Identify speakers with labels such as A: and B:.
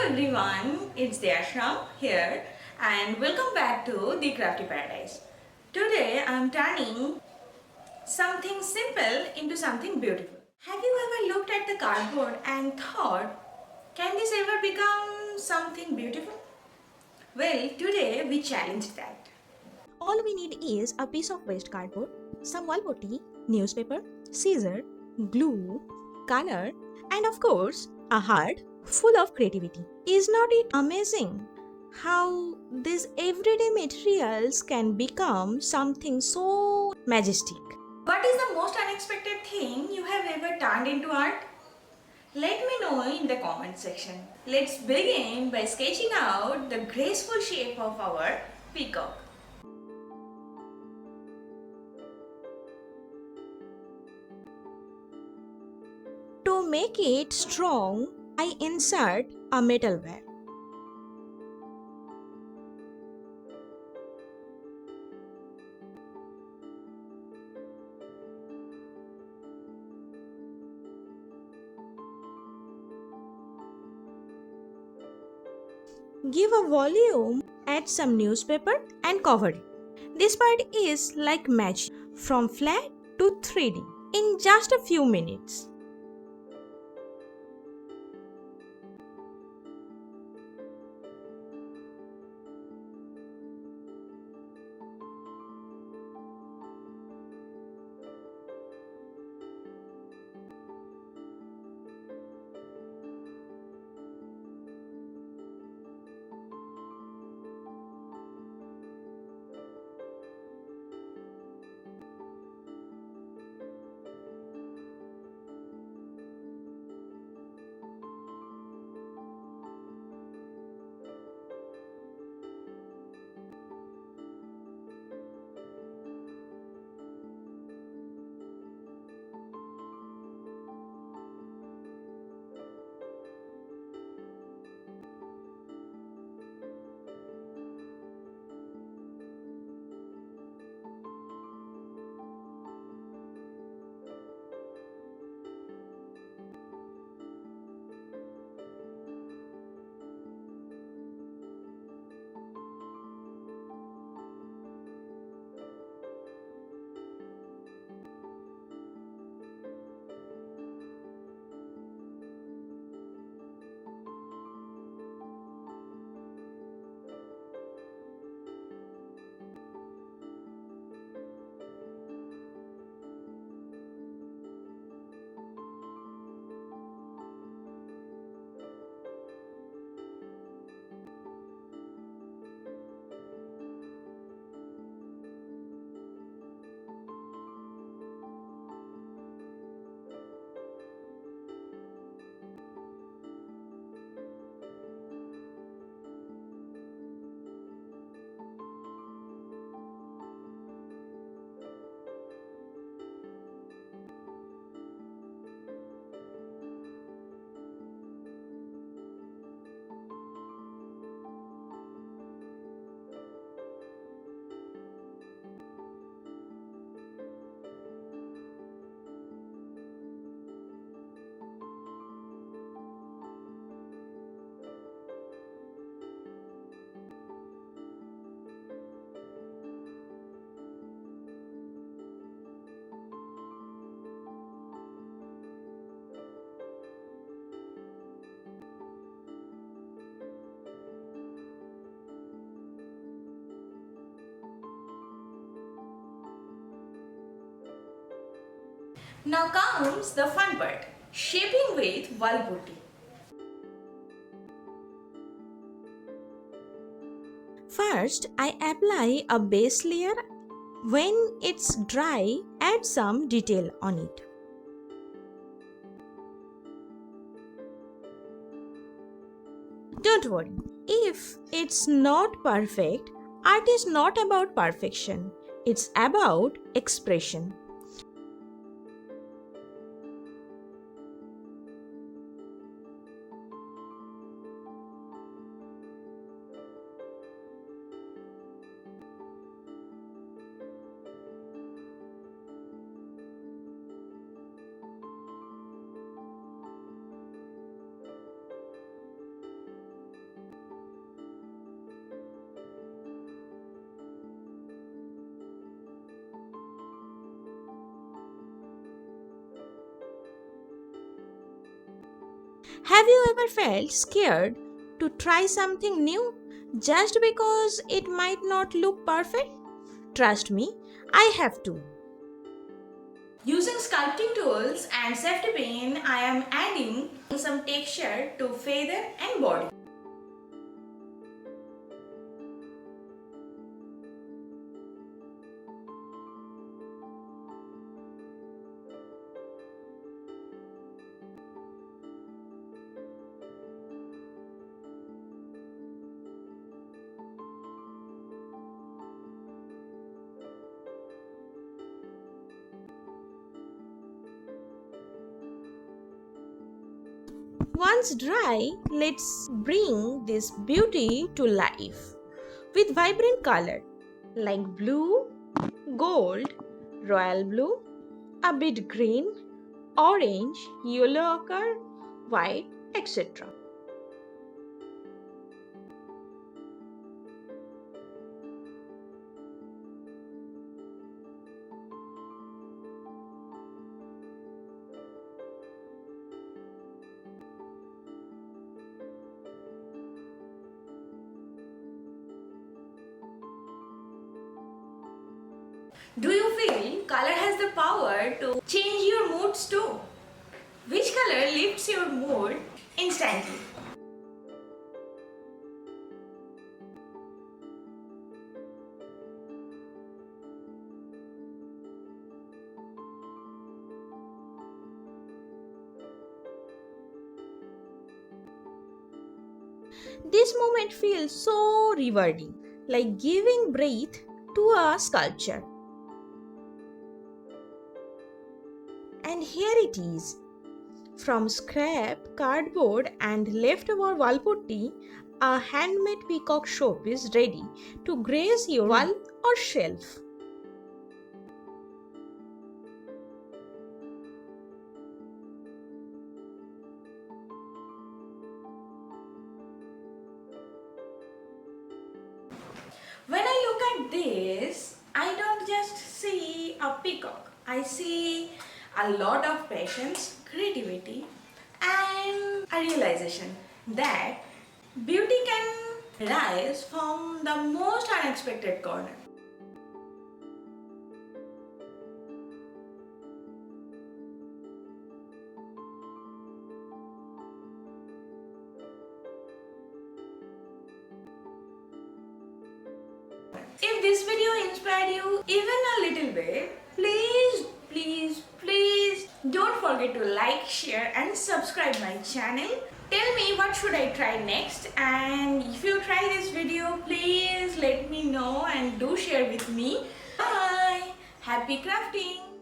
A: everyone, it's Dashram here and welcome back to the Crafty Paradise. Today I'm turning something simple into something beautiful. Have you ever looked at the cardboard and thought, can this ever become something beautiful? Well, today we challenge that.
B: All we need is a piece of waste cardboard, some wall putty, newspaper, scissor, glue, color, and of course, a heart full of creativity. Is not it amazing how these everyday materials can become something so majestic?
A: What is the most unexpected thing you have ever turned into art? Let me know in the comment section. Let's begin by sketching out the graceful shape of our peacock.
B: To make it strong, I insert a metal wire. Give a volume, add some newspaper and cover it. This part is like magic, from flat to 3D in just a few minutes.
A: Now comes the fun part, shaping with wall putty.
B: First, I apply a base layer. When it's dry, add some detail on it. Don't worry, if it's not perfect, art is not about perfection, it's about expression. Have you ever felt scared to try something new just because it might not look perfect? Trust me, I have too.
A: Using sculpting tools and safety pin, I am adding some texture to feather and body.
B: Once dry, let's bring this beauty to life with vibrant color like blue, gold, royal blue, a bit green, orange, yellow ochre, white, etc.
A: Do you feel color has the power to change your moods too? Which color lifts your mood instantly?
B: This moment feels so rewarding, like giving breath to a sculpture. And here it is. From scrap, cardboard, and leftover wall putty, a handmade peacock showpiece ready to grace your wall or shelf.
A: When I look at this, I don't just see a peacock. I see a lot of patience, creativity, and a realization that beauty can rise from the most unexpected corner. If this video inspired you even a little bit, please don't forget to like, share and subscribe my channel. Tell me what should I try next, and if you try this video, please let me know and do share with me. Bye! Happy crafting!